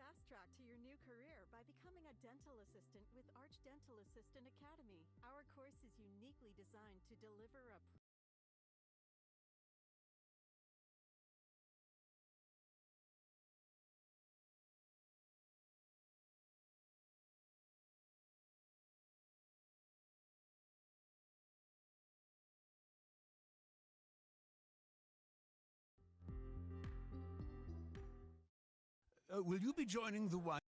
fast track to your new career by becoming a dental assistant with Arch Dental Assistant Academy. Our course is uniquely designed to deliver a Will you be joining the Y?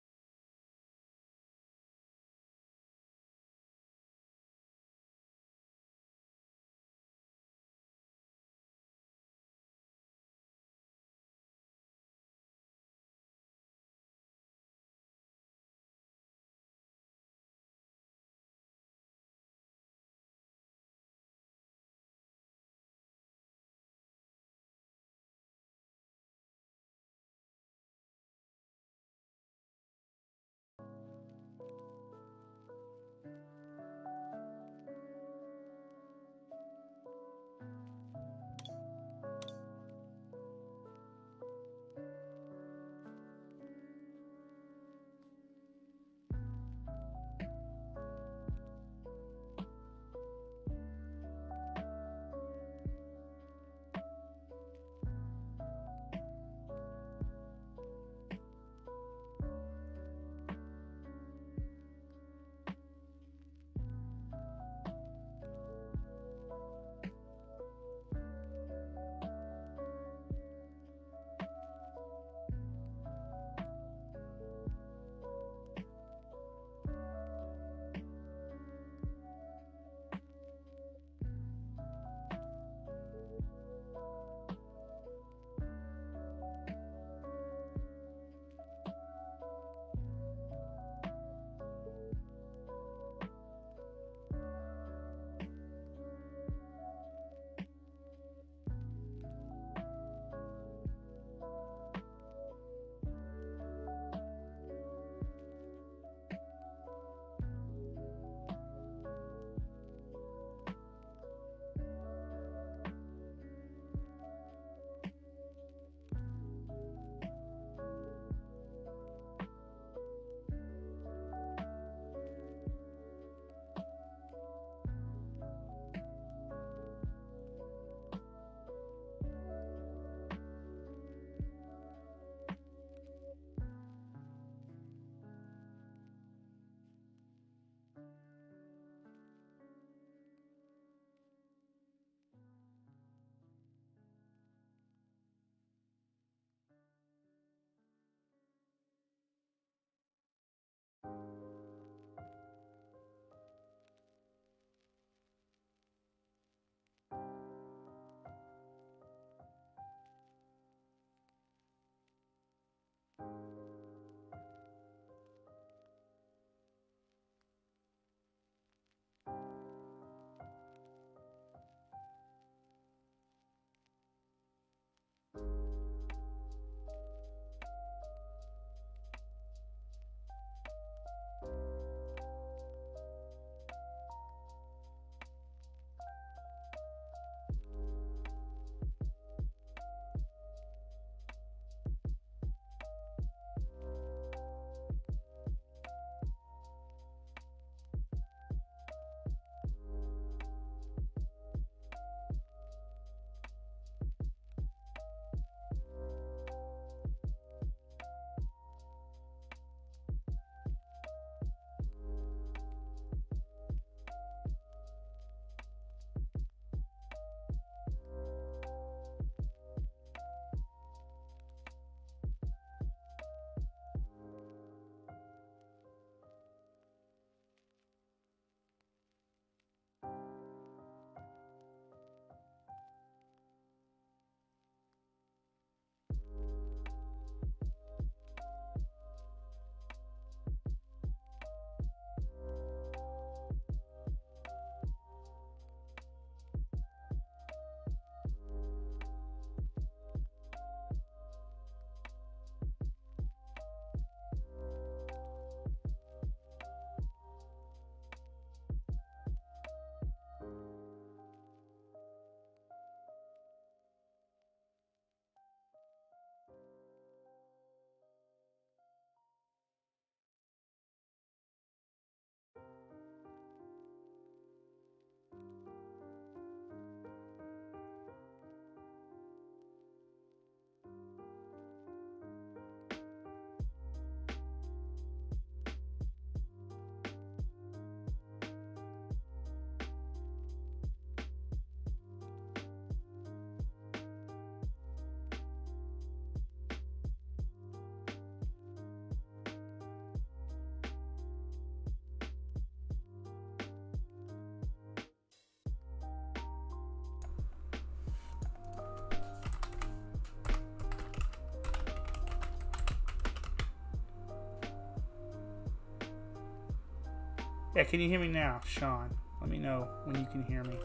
Yeah, can you hear me now, Sean? Let me know when you can hear me.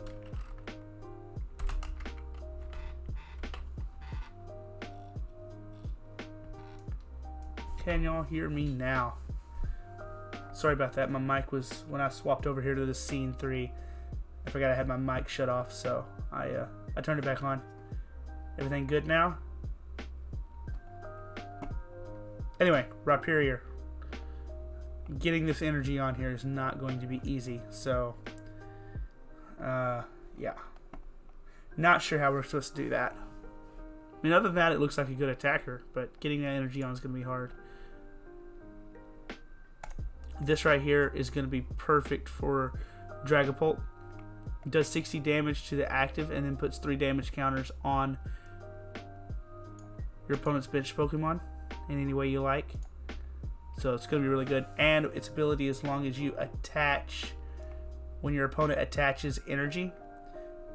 Can y'all hear me now? Sorry about that. My mic was, when I swapped over here to the Scene 3, I forgot I had my mic shut off, so I turned it back on. Everything good now? Anyway, Rhyperior. Getting this energy on here is not going to be easy, so yeah. Not sure how we're supposed to do that. I mean, other than that, it looks like a good attacker, but getting that energy on is going to be hard. This right here is going to be perfect for Dragapult. It does 60 damage to the active and then puts 3 damage counters on your opponent's bench Pokemon in any way you like. So it's going to be really good. And its ability, as long as you attach, when your opponent attaches energy,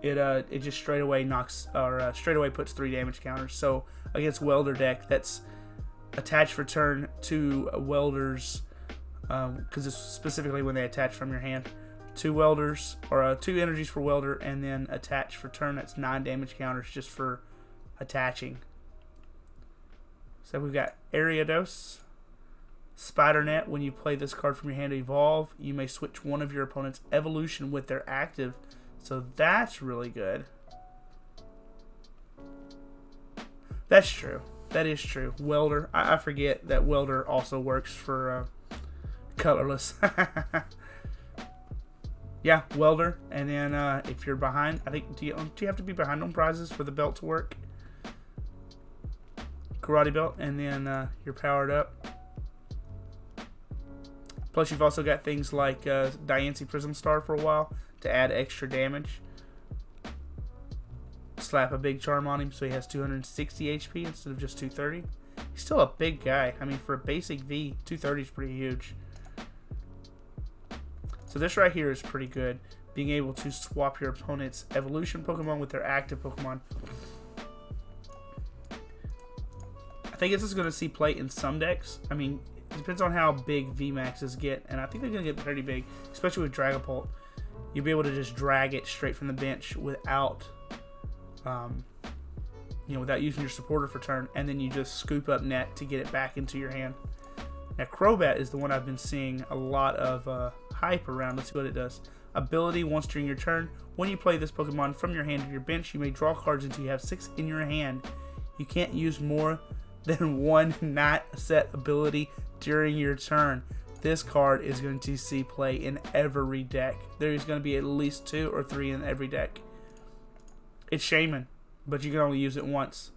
it just straight away knocks, or straight away puts 3 damage counters. So against Welder deck, that's attach for turn to Welders, because it's specifically when they attach from your hand. 2 Welders, or 2 energies for Welder, and then attach for turn. That's 9 damage counters just for attaching. So we've got Ariados. Spider Net. When you play this card from your hand to evolve, you may switch one of your opponent's evolution with their active. So that's really good. That's true. That is true. Welder. I forget that Welder also works for Colorless. Yeah, Welder. And then if you're behind, I think, do you have to be behind on prizes for the belt to work? Karate belt. And then you're powered up. Plus, you've also got things like Diancie Prism Star for a while to add extra damage. Slap a big charm on him so he has 260 HP instead of just 230. He's still a big guy. I mean, for a basic V, 230 is pretty huge. So this right here is pretty good. Being able to swap your opponent's evolution Pokemon with their active Pokemon. I think this is going to see play in some decks. I mean, it depends on how big VMAXs get, and I think they're going to get pretty big, especially with Dragapult. You'll be able to just drag it straight from the bench without, without using your supporter for turn, and then you just scoop up net to get it back into your hand. Now, Crobat is the one I've been seeing a lot of hype around. Let's see what it does. Ability, once during your turn, when you play this Pokemon from your hand to your bench, you may draw cards until you have 6 in your hand. You can't use more than one not set ability during your turn. This card is going to see play in every deck. There's going to be at least 2 or 3 in every deck. It's Shaman, but you can only use it once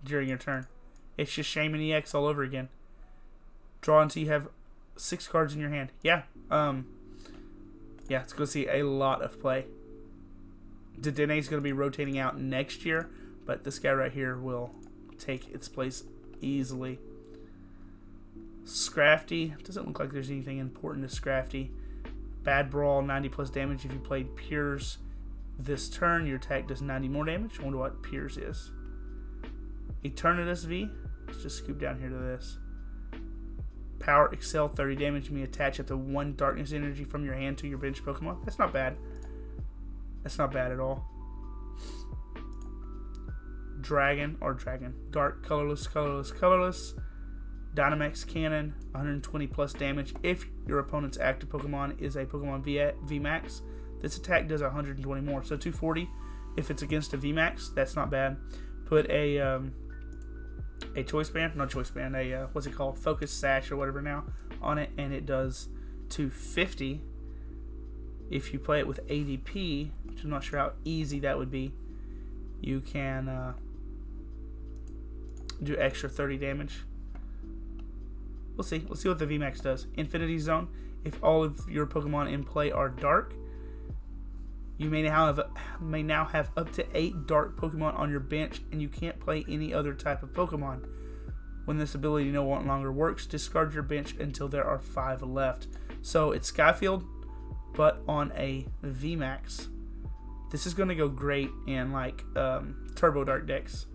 during your turn. It's just Shaman EX all over again. Draw until you have 6 cards in your hand. Yeah, it's going to see a lot of play. Dedenne is going to be rotating out next year, but this guy right here will take its place easily. Scrafty. Doesn't look like there's anything important to Scrafty. Bad Brawl, 90 plus damage. If you played Piers this turn, your attack does 90 more damage. I wonder what Piers is. Eternatus V. Let's just scoop down here to this. Power Excel, 30 damage. You may attach up to 1 darkness energy from your hand to your bench Pokemon. That's not bad. That's not bad at all. Dragon. Dark, colorless. Dynamax Cannon, 120 plus damage. If your opponent's active Pokemon is a Pokemon VMAX, this attack does 120 more. So 240 if it's against a VMAX. That's not bad. Put a Choice Band, not Choice Band, what's it called? Focus Sash or whatever now on it, and it does 250. If you play it with ADP, which I'm not sure how easy that would be, you can do extra 30 damage. We'll see. Let's see what the VMAX does. Infinity Zone. If all of your Pokemon in play are dark, you may now have up to 8 dark Pokemon on your bench, and you can't play any other type of Pokemon. When this ability no longer works, discard your bench until there are 5 left. So it's Skyfield, but on a VMAX. This is going to go great in like Turbo Dark decks.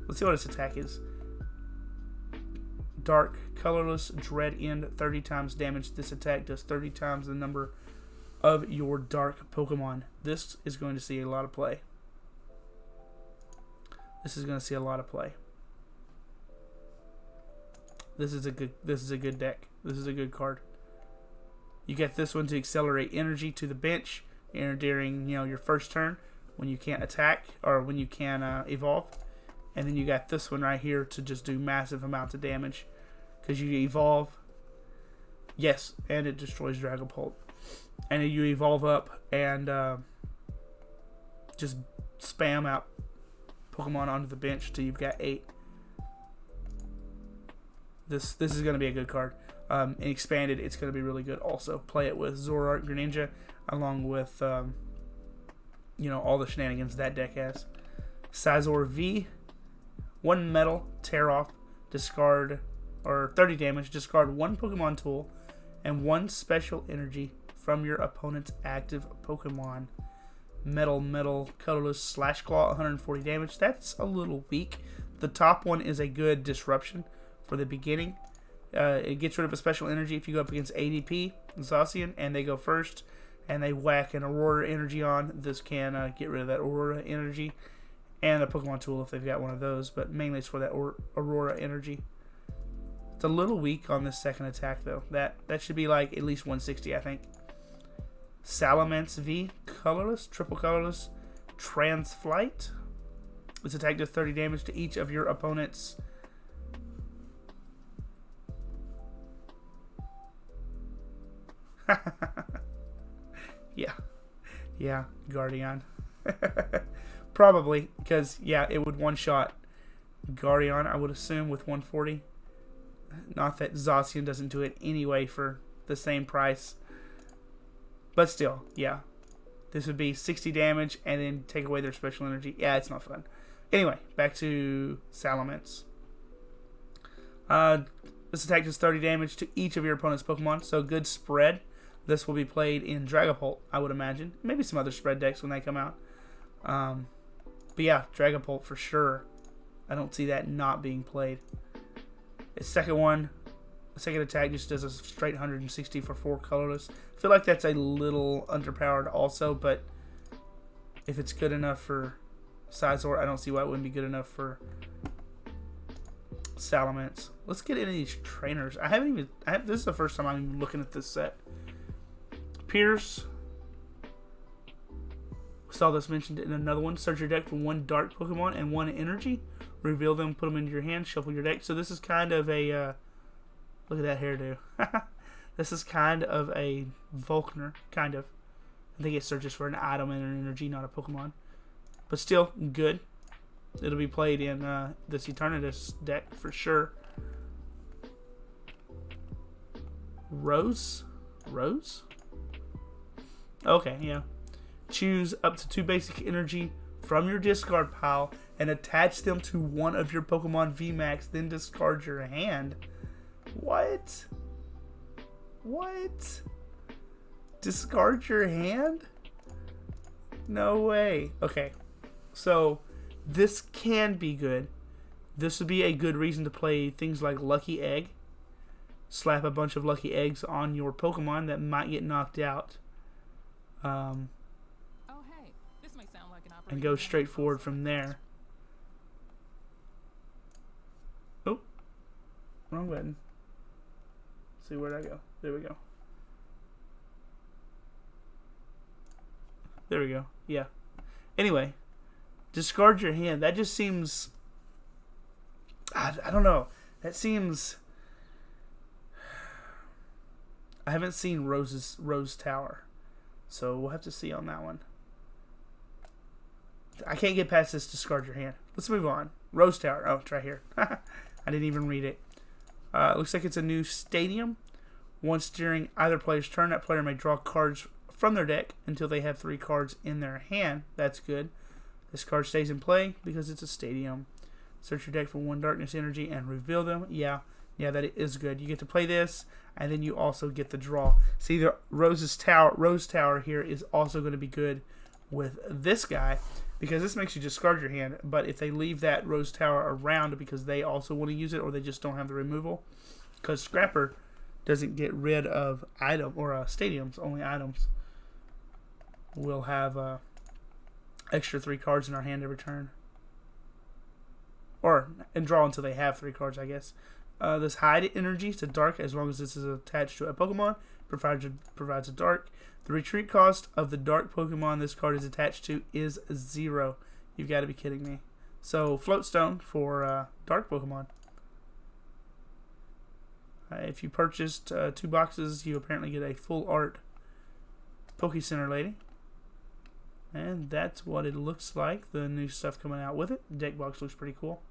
Let's see what its attack is. dark, colorless, dread end, 30 times damage. This attack does 30 times the number of your dark Pokemon. This is going to see a lot of play. This is going to see a lot of play. This is a good deck. This is a good card. You get this one to accelerate energy to the bench during your first turn when you can't attack or when you can evolve. And then you got this one right here to just do massive amounts of damage because you evolve. Yes, and it destroys Dragapult. And then you evolve up and just spam out Pokemon onto the bench till you've got 8. This is going to be a good card. And expanded, it's going to be really good. Also, play it with Zoroark Greninja along with all the shenanigans that deck has. Scizor V, 1 metal, tear off, discard, or 30 damage, discard 1 Pokemon tool and 1 special energy from your opponent's active Pokemon. Metal, colorless, Slash Claw, 140 damage. That's a little weak. The top one is a good disruption for the beginning. It gets rid of a special energy if you go up against ADP, Zacian, and they go first, and they whack an Aurora energy on. This can get rid of that Aurora energy, and a Pokemon tool if they've got one of those, but mainly it's for that Aurora energy. It's a little weak on this second attack, though. That should be like at least 160, I think. Salamence V, colorless, triple colorless, Transflight. This attack does 30 damage to each of your opponent's yeah, Guardian. Probably, because, yeah, it would one-shot Guardian, I would assume, with 140. Not that Zacian doesn't do it anyway for the same price. But still, yeah. This would be 60 damage and then take away their special energy. Yeah, it's not fun. Anyway, back to Salamence. This attack does 30 damage to each of your opponent's Pokemon, so good spread. This will be played in Dragapult, I would imagine. Maybe some other spread decks when they come out. But yeah, Dragapult for sure. I don't see that not being played. Its second attack just does a straight 160 for 4 colorless. I feel like that's a little underpowered also, but if it's good enough for Scizor, I don't see why it wouldn't be good enough for Salamence. Let's get into these trainers. This is the first time I'm looking at this set. Pierce. Saw this mentioned in another one. Search your deck for 1 dark Pokemon and 1 energy. Reveal them, put them into your hand, shuffle your deck. So this is kind of a... look at that hairdo. This is kind of a Volkner, kind of. I think it searches for an item and an energy, not a Pokemon. But still, good. It'll be played in this Eternatus deck for sure. Rose? Okay, yeah. Choose up to 2 basic energy from your discard pile and attach them to one of your Pokemon VMAX, then discard your hand. What? Discard your hand? No way. Okay, so this can be good. This would be a good reason to play things like Lucky Egg. Slap a bunch of Lucky Eggs on your Pokemon that might get knocked out. And go straight forward from there. Oh, wrong button. Let's see, where'd I go? There we go. There we go. Yeah. Anyway, discard your hand. That just seems... I don't know. That seems... I haven't seen Rose Tower, so we'll have to see on that one. I can't get past this discard your hand. Let's move on. Rose Tower. Oh, it's right here. I didn't even read it. Looks like it's a new stadium. Once during either player's turn, that player may draw cards from their deck until they have 3 cards in their hand. That's good. This card stays in play because it's a stadium. Search your deck for 1 darkness energy and reveal them. Yeah, that is good. You get to play this, and then you also get the draw. See, the Rose Tower here is also going to be good with this guy, because this makes you discard your hand. But if they leave that Rose Tower around because they also want to use it, or they just don't have the removal, because Scrapper doesn't get rid of item or stadiums, only items. We'll have extra 3 cards in our hand every turn, and draw until they have 3 cards, I guess. This hide energy to dark, as long as this is attached to a Pokemon, provides a dark. The retreat cost of the dark Pokemon this card is attached to is 0. You've got to be kidding me. So Floatstone for dark Pokemon. If you purchased 2 boxes, you apparently get a full art Poke Center lady. And that's what it looks like. The new stuff coming out with it. The deck box looks pretty cool.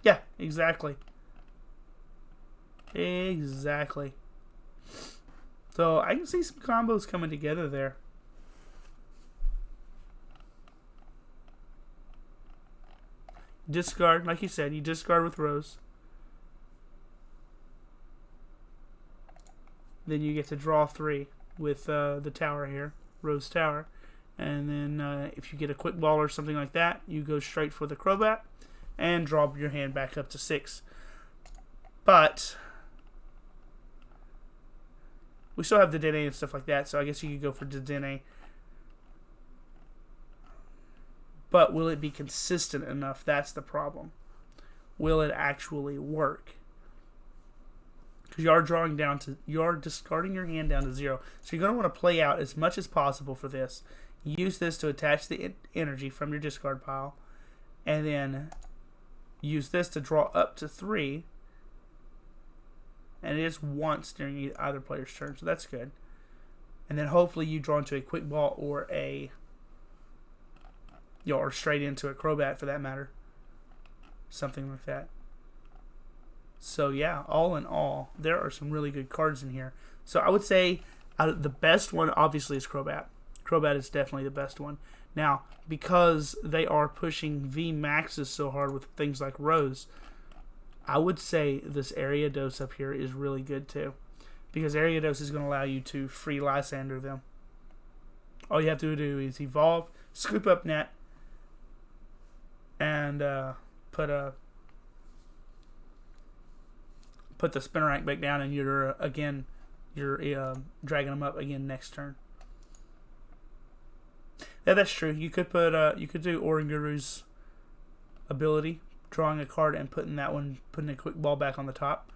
Yeah, exactly. Exactly. So I can see some combos coming together there. Discard, like you said, you discard with Rose. Then you get to draw 3 with the tower here, Rose Tower. And then if you get a quick ball or something like that, you go straight for the Crobat and draw your hand back up to 6. But we still have Dedenne and stuff like that, so I guess you could go for Dedenne. But will it be consistent enough? That's the problem. Will it actually work? Because you're discarding your hand down to 0. So you're going to want to play out as much as possible for this. Use this to attach the energy from your discard pile. And then use this to draw up to 3. And it is once during either player's turn, so that's good. And then hopefully you draw into a quick ball or or straight into a Crobat for that matter. Something like that. So yeah, all in all, there are some really good cards in here. So I would say the best one obviously is Crobat. Crobat is definitely the best one. Now, because they are pushing V maxes so hard with things like Rose, I would say this Ariados up here is really good too. Because Ariados is going to allow you to free Lysander them. All you have to do is evolve, scoop up net, and put the Spinarak back down, and you're dragging them up again next turn. Yeah, that's true. You could put you could do Oranguru's ability, drawing a card and putting a quick ball back on the top.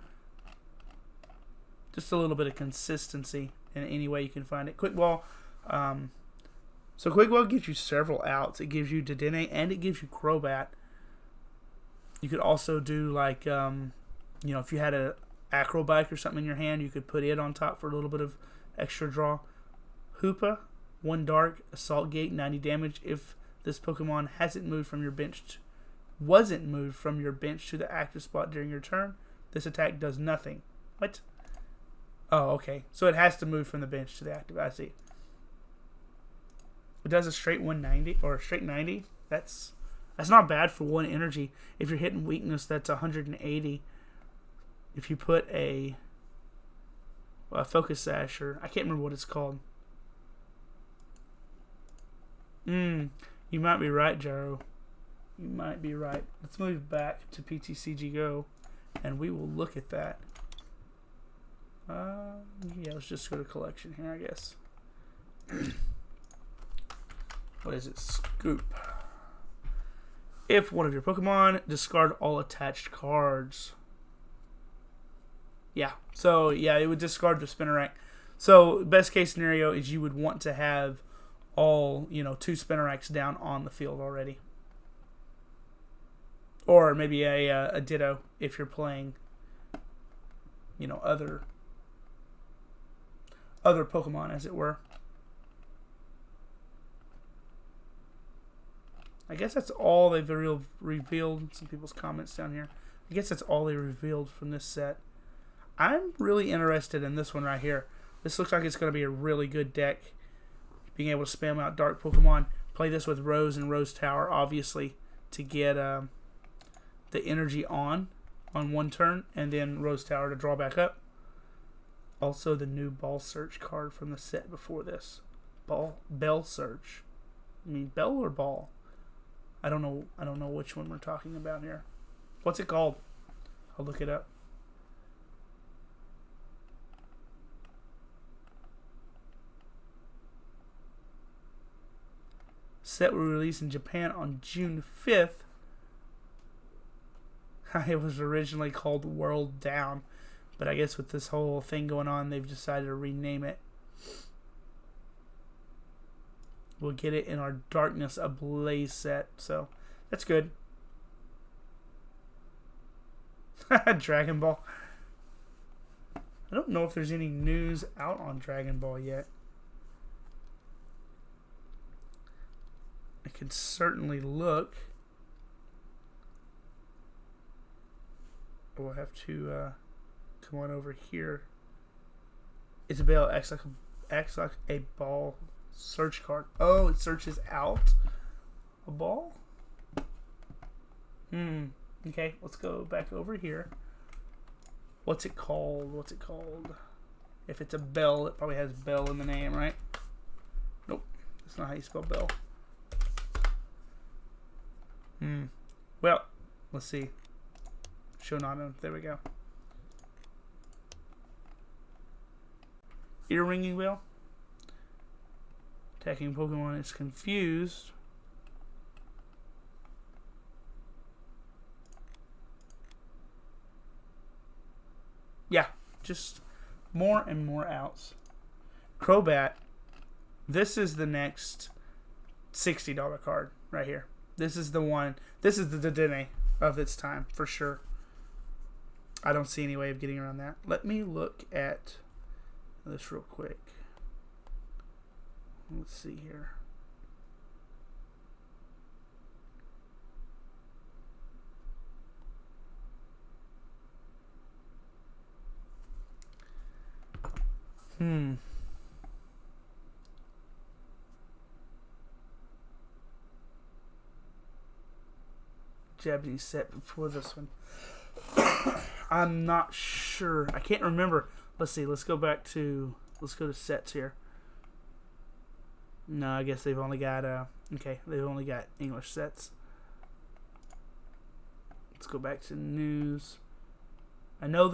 Just a little bit of consistency in any way you can find it. Quick ball. So quick ball gives you several outs. It gives you Dedenne and it gives you Crobat. You could also do like if you had a Acrobike or something in your hand, you could put it on top for a little bit of extra draw. Hoopa, 1 dark, Assault Gate, 90 damage. If this Pokemon wasn't moved from your bench to the active spot during your turn, this attack does nothing. What? Oh, okay. So it has to move from the bench to the active. I see. It does a straight 190 or a straight 90. That's not bad for 1 energy. If you're hitting weakness, that's 180. If you put a Focus Sash, or I can't remember what it's called. You might be right, Jaro. You might be right. Let's move back to PTCG Go, and we will look at that. Yeah, let's just go to collection here, I guess. What is it? Scoop. If one of your Pokemon, discard all attached cards. Yeah, so yeah, it would discard the Spinarak. So best case scenario is you would want to have all 2 Spinaraks down on the field already. Or maybe a Ditto if you're playing other Pokemon, as it were. I guess that's all they've revealed. Some people's comments down here. I guess that's all they revealed from this set. I'm really interested in this one right here. This looks like it's going to be a really good deck. Being able to spam out dark Pokemon. Play this with Rose and Rose Tower, obviously, to get the energy on 1 turn, and then Rose Tower to draw back up. also the new Ball Search card from the set before this. Bell Search. I mean Bell or Ball? I don't know which one we're talking about here. What's it called? I'll look it up. Set will release in Japan on June 5th. It was originally called World Down, but I guess with this whole thing going on, they've decided to rename it. We'll get it in our Darkness Ablaze set, so that's good. Dragon Ball. I don't know if there's any news out on Dragon Ball yet. I could certainly look. We'll have to come on over here. Isabel acts like a ball search card. Oh, it searches out a ball? Okay, let's go back over here. What's it called? If it's a bell, it probably has bell in the name, right? Nope, that's not how you spell bell. Well, let's see. Shonen, there we go. Ear ringing bell. Attacking Pokemon is confused. Yeah, just more and more outs. Crobat. This is the next $60 card right here. This is the one. This is the Dedenne of its time, for sure. I don't see any way of getting around that. Let me look at this real quick. Let's see here. Japanese set before this one. I'm not sure. I can't remember. Let's see. Let's go to sets here. No, I guess they've only got okay, they've only got English sets. Let's go back to news. I know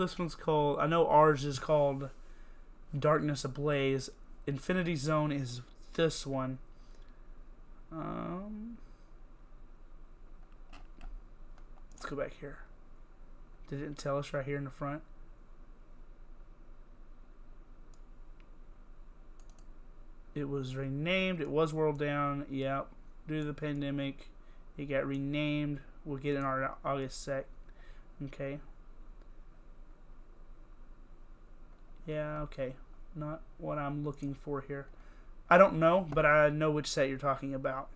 ours is called Darkness Ablaze. Infinity Zone is this one. Let's go back here. Did it tell us right here in the front? It was renamed. It was World Down. Yep. Due to the pandemic, it got renamed. We'll get in our August set. Okay. Yeah, okay. Not what I'm looking for here. I don't know, but I know which set you're talking about.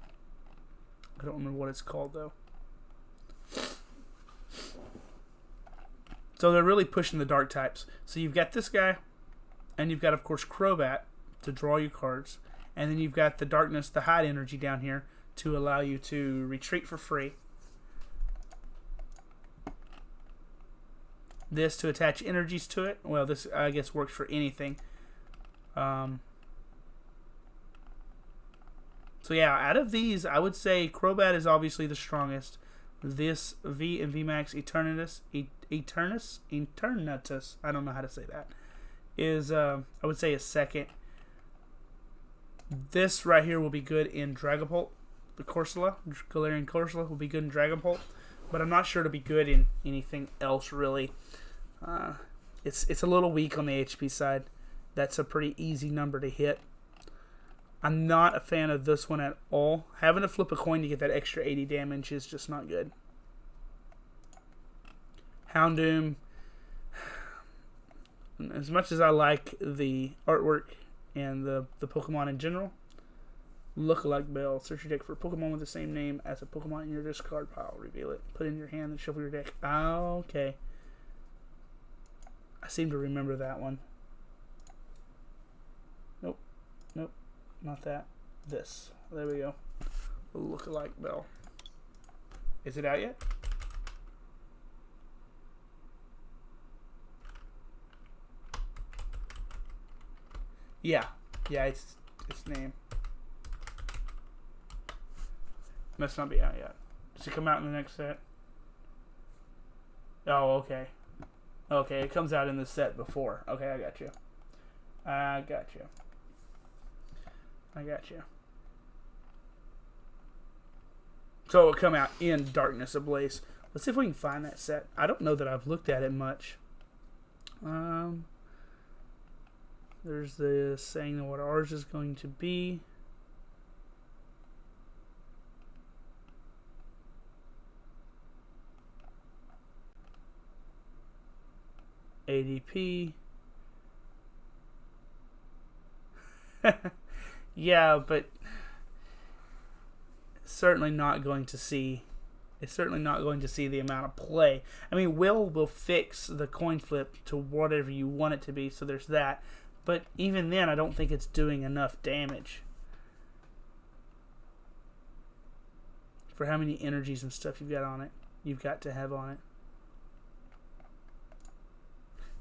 I don't remember what it's called, though. So they're really pushing the dark types. So you've got this guy, and you've got, of course, Crobat to draw your cards. And then you've got the darkness, the hide energy down here to allow you to retreat for free. This to attach energies to it. Well, this, I guess, works for anything. So yeah, out of these, I would say Crobat is obviously the strongest. This V and VMAX Eternatus, I don't know how to say that, is, I would say, a second. This right here will be good in Dragapult. The Corsola, Galarian Corsola, will be good in Dragapult. But I'm not sure it'll be good in anything else, really. It's a little weak on the HP side. That's a pretty easy number to hit. I'm not a fan of this one at all. Having to flip a coin to get that extra 80 damage is just not good. Houndoom. As much as I like the artwork and the Pokemon in general, Look-alike Bell. Search your deck for a Pokemon with the same name as a Pokemon in your discard pile. Reveal it. Put it in your hand and shuffle your deck. Oh, okay. I seem to remember that one. Nope. Nope. Not that. This. There we go. Look-alike Bell. Is it out yet? Yeah. Yeah, it's name. Must not be out yet. Does it come out in the next set? Oh, okay. Okay, it comes out in the set before. Okay, I got you. I got you. I got you. So it'll come out in Darkness Ablaze. Let's see if we can find that set. I don't know that I've looked at it much. There's the saying what ours is going to be. ADP. Yeah, but certainly not going to see. It's certainly not going to see the amount of play. I mean, will fix the coin flip to whatever you want it to be, so there's that. But even then, I don't think it's doing enough damage for how many energies and stuff you've got on it. You've got to have on it.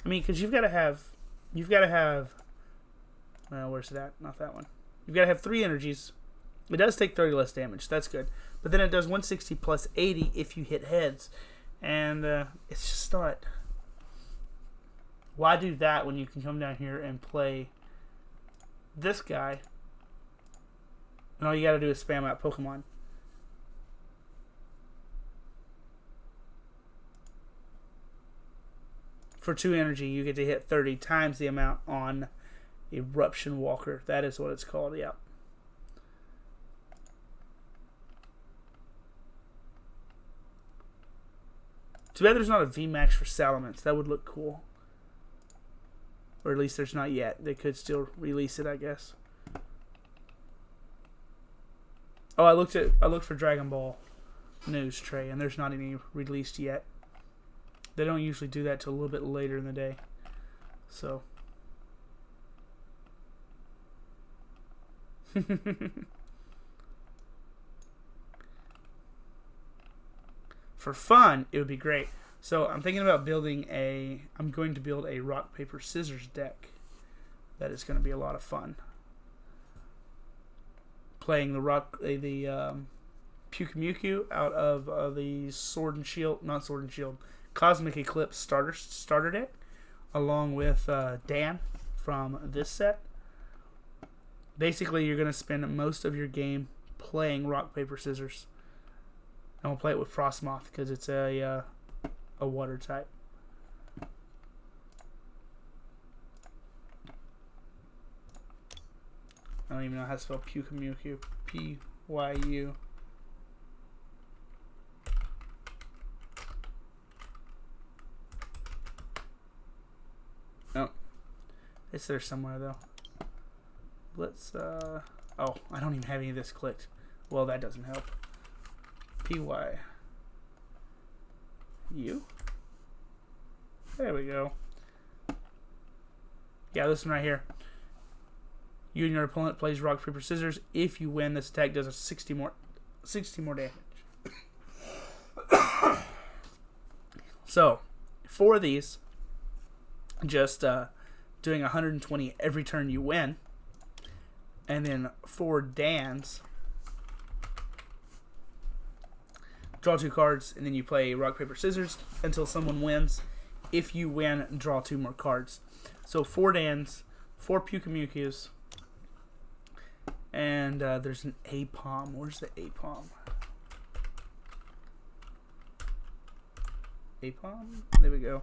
I mean, because you've got to have. Well, where's it at? Not that one. You've got to have 3 energies. It does take 30 less damage. That's good. But then it does 160 plus 80 if you hit heads. And it's just not... Why do that when you can come down here and play this guy? And all you got to do is spam out Pokemon. For 2 energy, you get to hit 30 times the amount on Eruption Walker. That is what it's called, yeah. Too bad there's not a VMAX for Salamence. That would look cool. Or at least there's not yet. They could still release it, I guess. Oh, I looked for Dragon Ball news, Trey, and there's not any released yet. They don't usually do that till a little bit later in the day. So. For fun, it would be great. So I'm thinking about I'm going to build a rock, paper, scissors deck. That is going to be a lot of fun. Playing the Pyukumuku out of the Cosmic Eclipse starter deck, along with Dan from this set. Basically, you're going to spend most of your game playing rock, paper, scissors. And we'll play it with Frostmoth because it's a water type. I don't even know how to spell Pyukumuku. P-Y-U. Oh. It's there somewhere, though. Let's, oh, I don't even have any of this clicked. Well, that doesn't help. P-Y-U. There we go. Yeah, this one right here. You and your opponent plays rock, paper, scissors. If you win, this attack does a 60 more damage. So, for these, just doing 120 every turn you win. And then 4 Dans. Draw 2 cards, and then you play rock, paper, scissors until someone wins. If you win, draw 2 more cards. So 4 Dans, 4 Pyukumukus, and there's an Aipom. Where's the Aipom? Aipom? There we go.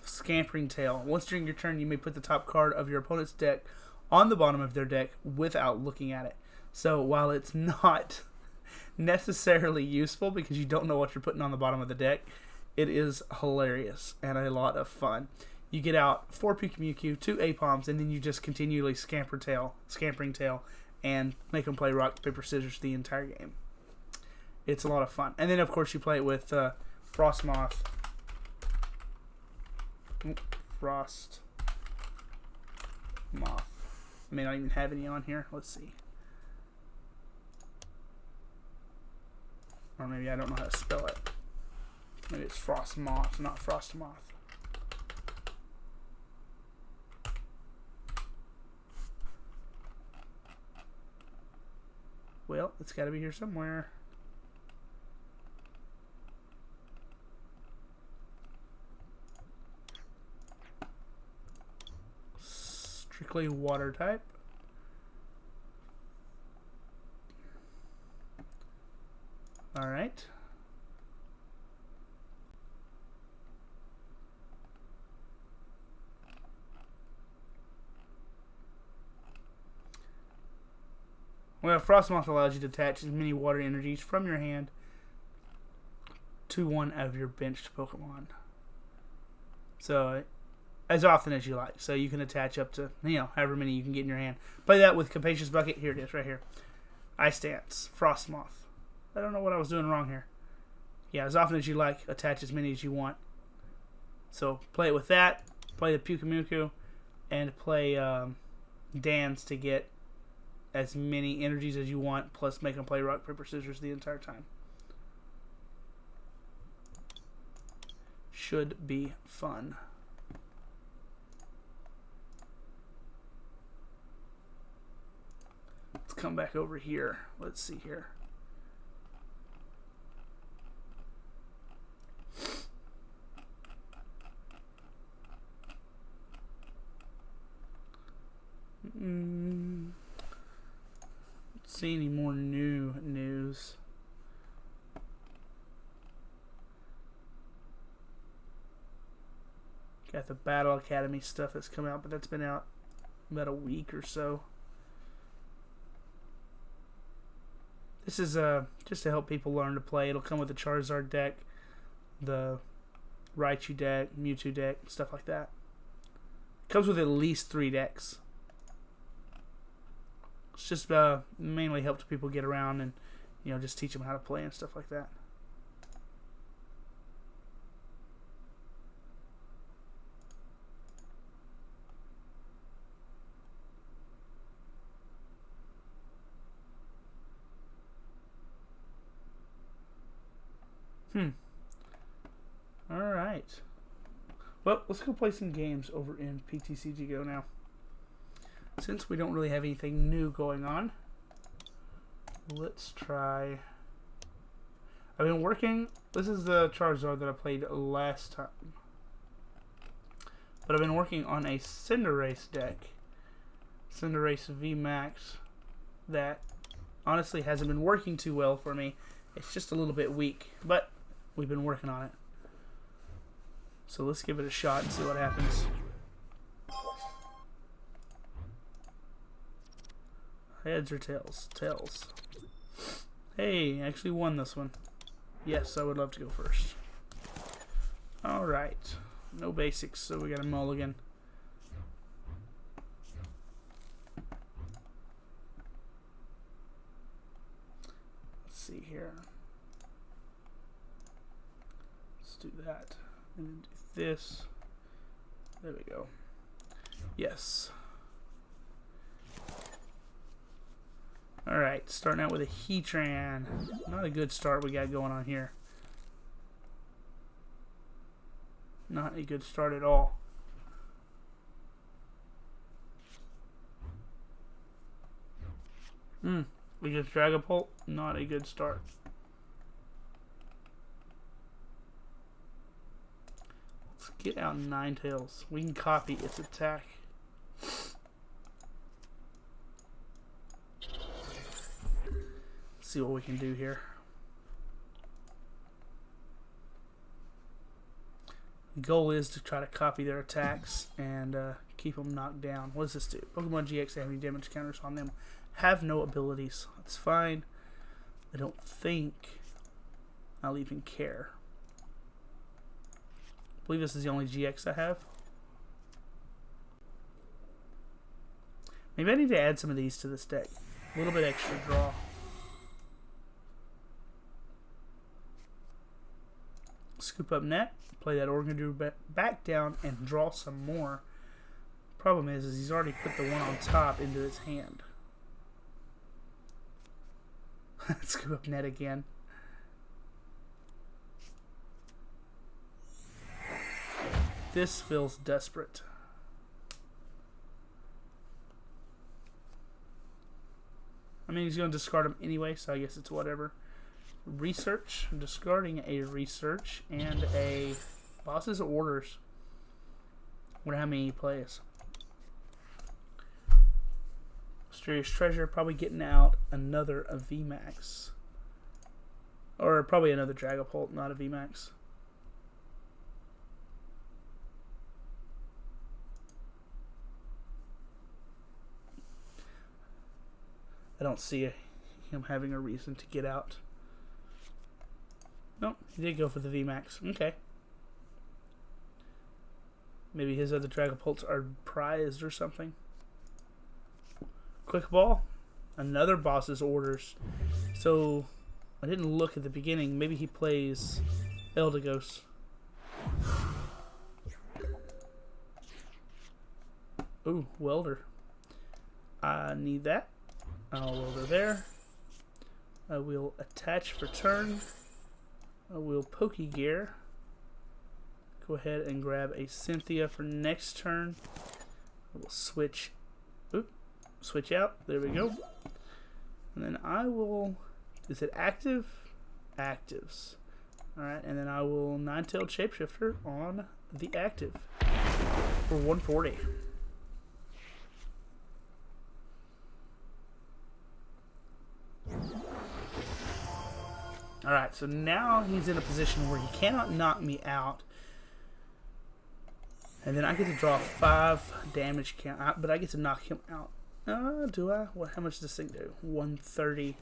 Scampering Tail. Once during your turn, you may put the top card of your opponent's deck on the bottom of their deck without looking at it. So while it's not necessarily useful because you don't know what you're putting on the bottom of the deck, it is hilarious and a lot of fun. You get out 4 Pyukumuku, 2 Aipoms, and then you just continually scampering tail, and make them play rock, paper, scissors the entire game. It's a lot of fun. And then, of course, you play it with Frostmoth. Frostmoth. I may not even have any on here. Let's see. Or maybe I don't know how to spell it. Maybe it's Frostmoth, not Frostmoth. Well, it's got to be here somewhere. Strictly water type. All right. Well, Frostmoth allows you to attach as many water energies from your hand to one of your benched Pokemon. So, as often as you like. So you can attach up to, however many you can get in your hand. Play that with Capacious Bucket. Here it is, right here. Ice Dance, Frostmoth. I don't know what I was doing wrong here. Yeah, as often as you like, attach as many as you want. So play it with that, play the Pyukumuku, and play Dance to get as many energies as you want, plus make them play rock, paper, scissors the entire time. Should be fun. Let's come back over here. Let's see here. See any more new news? Got the Battle Academy stuff that's come out, but that's been out about a week or so. This is just to help people learn to play. It'll come with the Charizard deck, the Raichu deck, Mewtwo deck, stuff like that. Comes with at least 3 decks. It's just mainly helps people get around and, just teach them how to play and stuff like that. Alright. Well, let's go play some games over in PTCG Go now. Since we don't really have anything new going on, let's try... I've been working... This is the Charizard that I played last time. But I've been working on a Cinderace deck. Cinderace VMAX that honestly hasn't been working too well for me. It's just a little bit weak, but we've been working on it. So let's give it a shot and see what happens. Heads or tails? Tails. Hey, I actually won this one. Yes, I would love to go first. Alright. No basics, so we got a mulligan. Let's see here. Let's do that. And then do this. There we go. Yes. Alright, starting out with a Heatran. Not a good start we got going on here. Not a good start at all. Against Dragapult, not a good start. Let's get out Ninetales. We can copy its attack. See what we can do here. The goal is to try to copy their attacks and keep them knocked down. What does this do? Pokemon GX have any damage counters on them. Have no abilities. That's fine. I don't think I'll even care. I believe this is the only GX I have. Maybe I need to add some of these to this deck. A little bit extra draw. Scoop up net, play that Organdu back down, and draw some more. Problem is he's already put the one on top into his hand. Scoop up net again. This feels desperate. I mean, he's going to discard them anyway, so I guess it's whatever. Research, discarding a research, and a boss's orders. Wonder how many he plays. Mysterious treasure, probably getting out another VMAX. Or probably another Dragapult, not a VMAX. I don't see him having a reason to get out. Nope, he did go for the VMAX. Okay. Maybe his other Dragapults are prized or something. Quick Ball. Another boss's orders. So, I didn't look at the beginning. Maybe he plays Eldegoss. Ooh, Welder. I need that. I'll Welder there. I will attach for turn. I will Pokegear. Go ahead and grab a Cynthia for next turn. I will switch. Oop, switch out. There we go. And then I will. Is it active? Actives. Alright, and then I will Ninetales Shapeshifter on the active for 140. Alright, so now he's in a position where he cannot knock me out. And then I get to draw 5 damage count, but I get to knock him out. Do I? How much does this thing do? 130.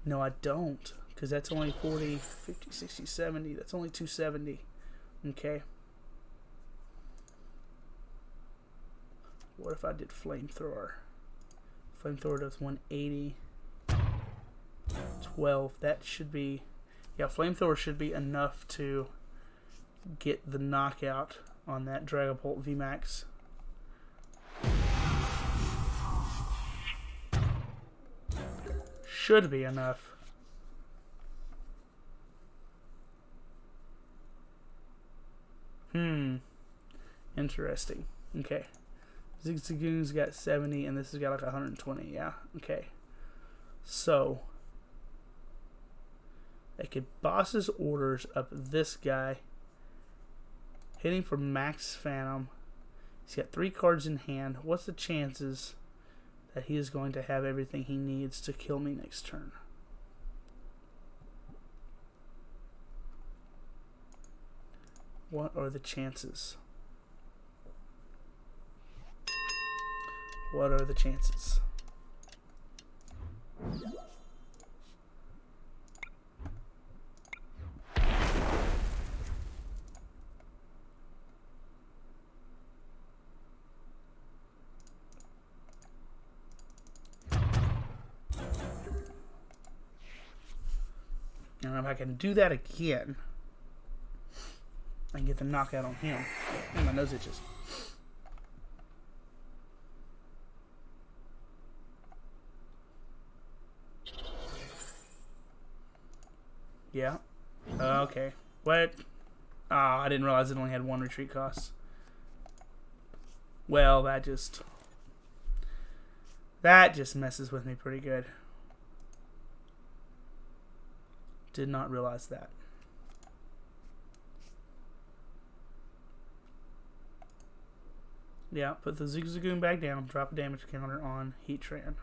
No, I don't. Because that's only 40, 50, 60, 70. That's only 270. Okay. What if I did Flamethrower? Flamethrower does 180. 12. That should be... Yeah, Flamethrower should be enough to get the knockout on that Dragapult VMAX. Should be enough. Interesting. Okay. Zigzagoon's got 70 and this has got like 120. Yeah, okay. So I could boss's orders up this guy. Hitting for max Phantom. He's got 3 cards in hand. What's the chances that he is going to have everything he needs to kill me next turn? What are the chances? What are the chances? And if I can do that again, I can get the knockout on him. And my nose itches. Yeah. Okay. What? Oh, I didn't realize it only had 1 retreat cost. Well, that just messes with me pretty good. Did not realize that. Yeah, put the Zigzagoon back down, drop a damage counter on Heatran.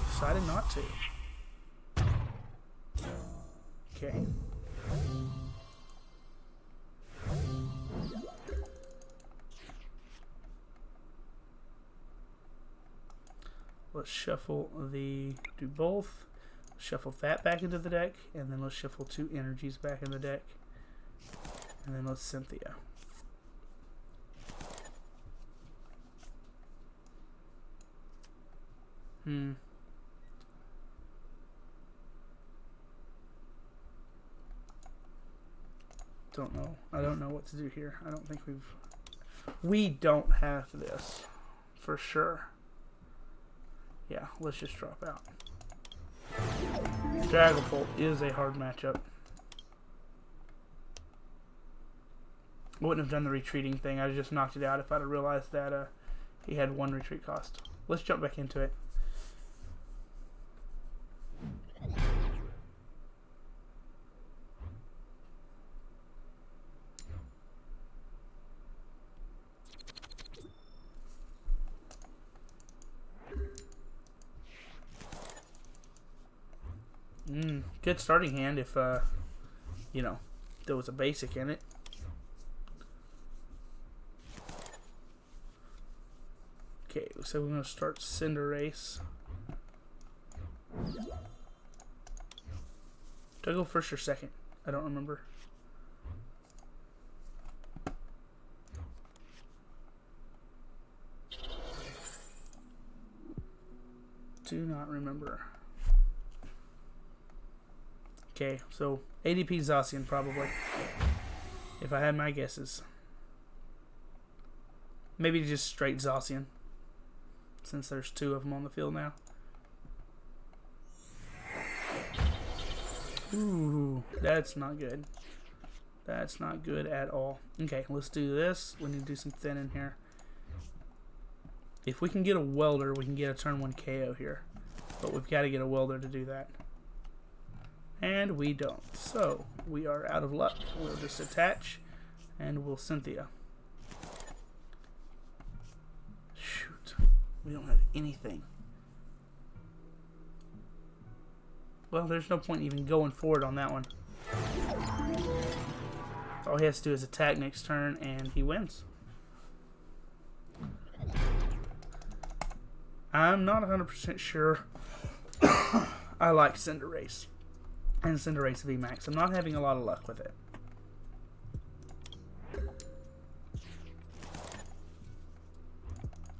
Decided not to. Okay. Let's shuffle do both. Shuffle that back into the deck, and then let's shuffle 2 energies back in the deck. And then let's Cynthia. Don't know. I don't know what to do here. I don't think we don't have this for sure. Yeah, let's just drop out. Dragapult is a hard matchup. I wouldn't have done the retreating thing. I just knocked it out if I'd have realized that he had 1 retreat cost. let's jump back into it. Good starting hand if, you know, there was a basic in it. Okay, so we're going to start Cinderace. Do I go first or second? I don't remember. Do not remember. Okay, so ADP Zacian probably, if I had my guesses. Maybe just straight Zacian, since there's two of them on the field now. Ooh, that's not good. That's not good at all. Okay, let's do this. We need to do some thinning here. If we can get a welder, we can get a turn 1 KO here. But we've got to get a welder to do that. And we don't. So, we are out of luck. We'll just attach, and we'll Cynthia. Shoot. We don't have anything. Well, there's no point even going forward on that one. All he has to do is attack next turn, and he wins. I'm not 100% sure I like Cinderace and Cinderace VMAX. I'm not having a lot of luck with it.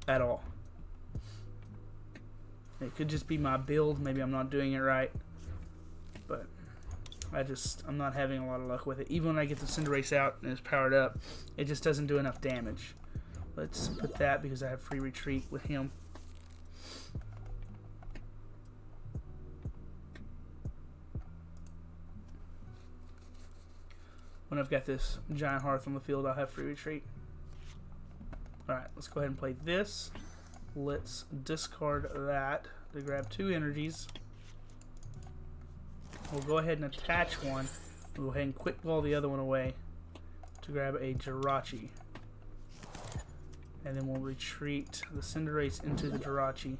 At all. It could just be my build. Maybe I'm not doing it right. But I'm not having a lot of luck with it. Even when I get the Cinderace out and it's powered up, it just doesn't do enough damage. Let's put that because I have free retreat with him. When I've got this Giant Hearth on the field, I'll have free retreat. Alright, let's go ahead and play this. Let's discard that to grab 2 energies. We'll go ahead and attach one. We'll go ahead and quick ball the other one away to grab a Jirachi. And then we'll retreat the Cinderace into the Jirachi.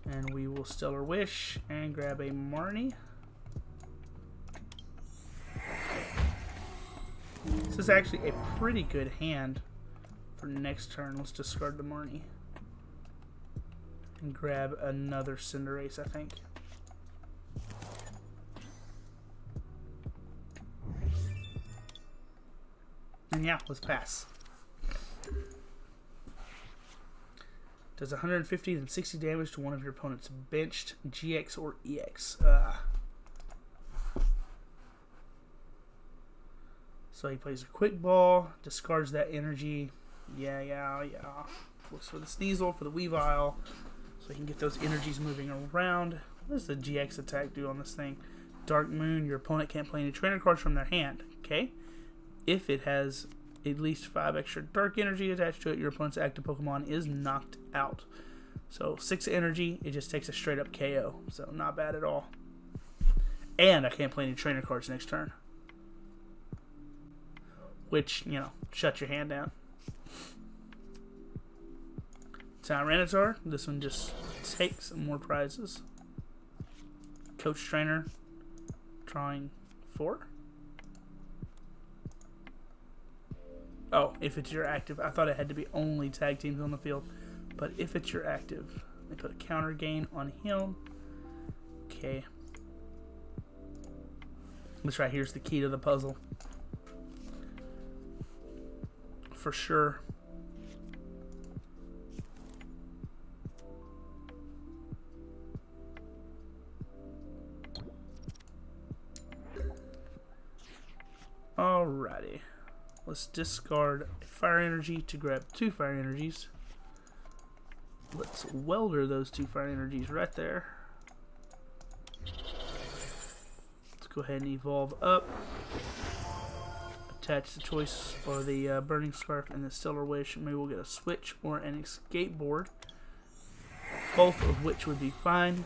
And we will Stellar Wish and grab a Marnie. This is actually a pretty good hand for next turn. Let's discard the Marnie. And grab another Cinderace, I think. And yeah, let's pass. Does 150 and 60 damage to one of your opponent's benched GX or EX. So he plays a quick ball, discards that energy. Yeah. Looks for the Sneasel, for the Weavile, so he can get those energies moving around. What does the GX attack do on this thing? Dark Moon, your opponent can't play any trainer cards from their hand. Okay. If it has at least 5 extra dark energy attached to it, your opponent's active Pokemon is knocked out. So 6 energy, it just takes a straight up KO. So not bad at all. And I can't play any trainer cards next turn. Which, you know, shut your hand down. Tyranitar, this one just takes more prizes. Coach Trainer, drawing 4. Oh, if it's your active. I thought it had to be only tag teams on the field. But if it's your active, they put a counter gain on him. Okay. That's right, here's the key to the puzzle. For sure. Alrighty. Let's discard a Fire Energy to grab 2 Fire Energies. Let's welder those 2 Fire Energies right there. Let's go ahead and evolve up. Attach the choice or the Burning Scarf and the Stellar Wish. Maybe we'll get a Switch or an Escape Board. both of which would be fine.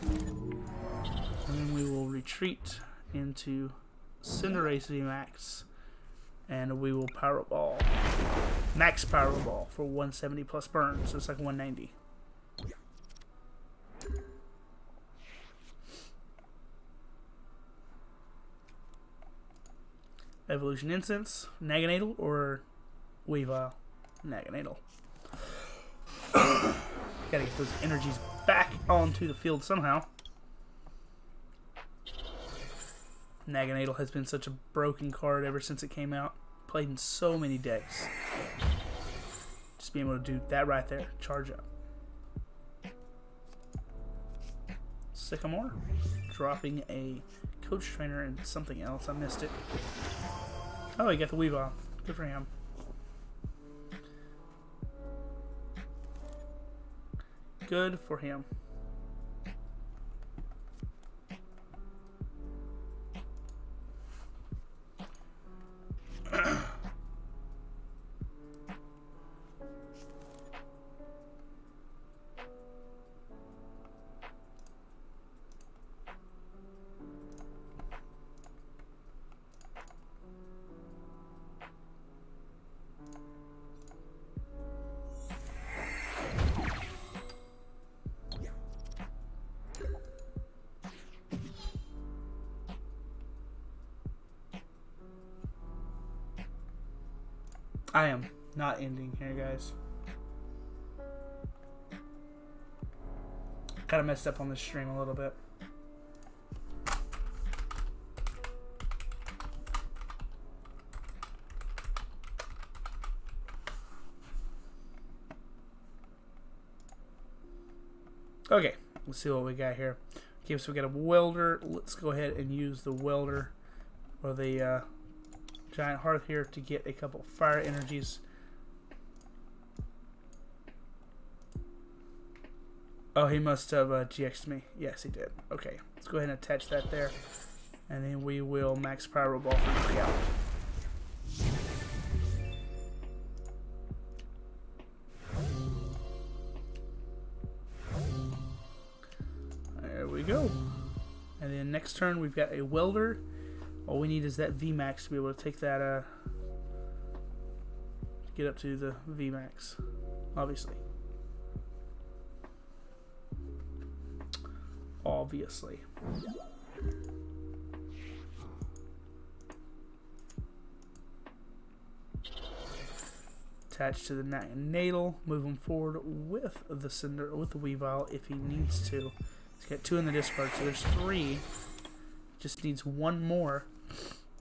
And then we will retreat into Cinderace VMAX, and we will Power Ball. Max Power Ball for 170 plus burn, so it's like 190. Evolution Instance, Naganadel or Weavile? Naganadel. Gotta get those energies back onto the field somehow. Naganadel has been such a broken card ever since it came out. Played in so many decks. Just being able to do that right there. Charge up. Sycamore. Dropping a Coach Trainer and something else. I missed it. Oh, he got the Weavile. Good for him. Good for him. I am not ending here, guys. Kind of messed up on this stream a little bit. Okay, let's see what we got here. Okay, so we got a welder. Let's go ahead and use the welder or the Giant Hearth here to get a couple fire energies. Oh, he must have GX'd me. Yes, he did. Okay, let's go ahead and attach that there. And then we will max Pyro Ball for knockout. There we go. And then next turn we've got a welder. All we need is that VMAX to be able to take that, get up to the VMAX, obviously. Obviously. Attach to the Naganadel, move him forward with the Weavile if he needs to. He's got 2 in the discard, so there's 3. Just needs 1 more.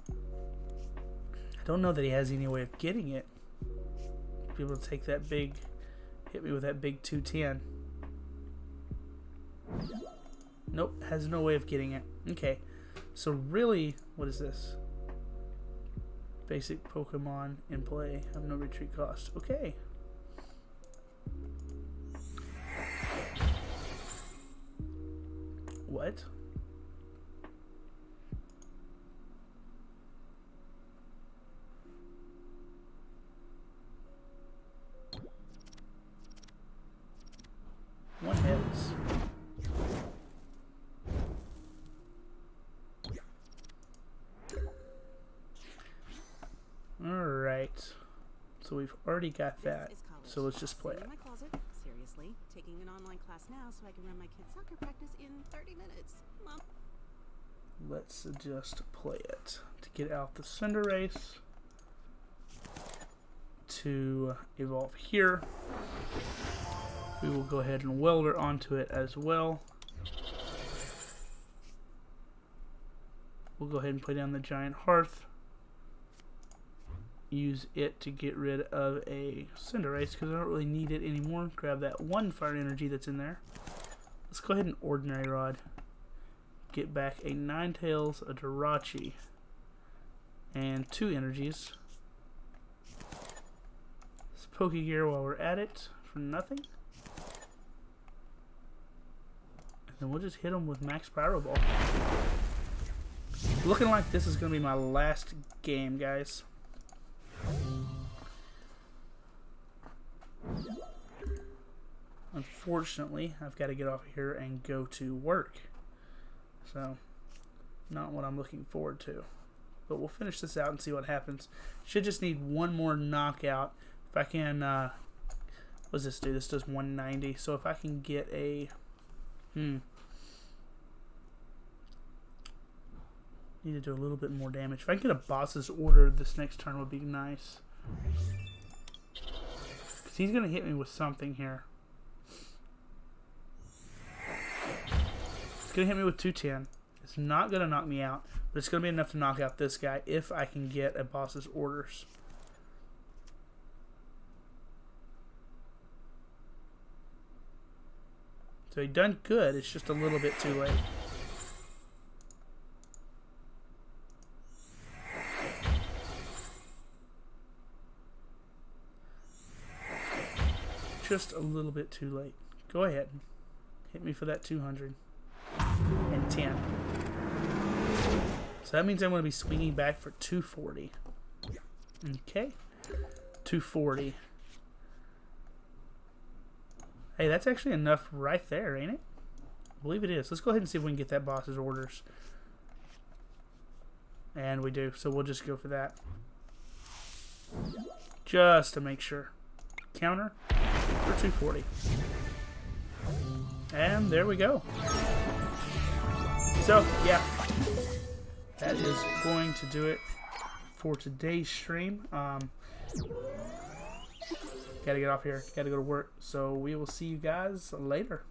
I don't know that he has any way of getting it. Be able to take that big, hit me with that big 210. Nope, has no way of getting it. Okay, so really, what is this? Basic Pokemon in play, have no retreat cost. Okay. What? One hits. Alright. So we've already got that. So let's just play it. In my closet, seriously, taking an online class now so I can run my kids' soccer practice in 30 minutes. Mom. Let's just play it. To get out the Cinderace. To evolve here. We will go ahead and welder onto it as well. We'll go ahead and put down the Giant Hearth. Use it to get rid of a Cinderace because I don't really need it anymore. Grab that 1 fire energy that's in there. Let's go ahead and Ordinary Rod. Get back a Ninetales, a Jirachi, and 2 energies. Let's Pokegear while we're at it for nothing. And then we'll just hit him with Max Pyro Ball. Looking like this is going to be my last game, guys. unfortunately, I've got to get off here and go to work. So, not what I'm looking forward to. But we'll finish this out and see what happens. Should just need one more knockout. If I can, what does this do? This does 190. So if I can get a, need to do a little bit more damage. If I can get a boss's order this next turn would be nice. Because he's going to hit me with something here. He's going to hit me with 210. It's not going to knock me out, but it's going to be enough to knock out this guy if I can get a boss's orders. So he done good, it's just a little bit too late. Just a little bit too late. Go ahead. Hit me for that 210. So that means I'm going to be swinging back for 240. Okay. 240. Hey, that's actually enough right there, ain't it? I believe it is. Let's go ahead and see if we can get that boss's orders. And we do. So we'll just go for that. Just to make sure. Counter for 240. And there we go. So, yeah. That is going to do it for today's stream. Gotta get off here. Gotta go to work. So we will see you guys later.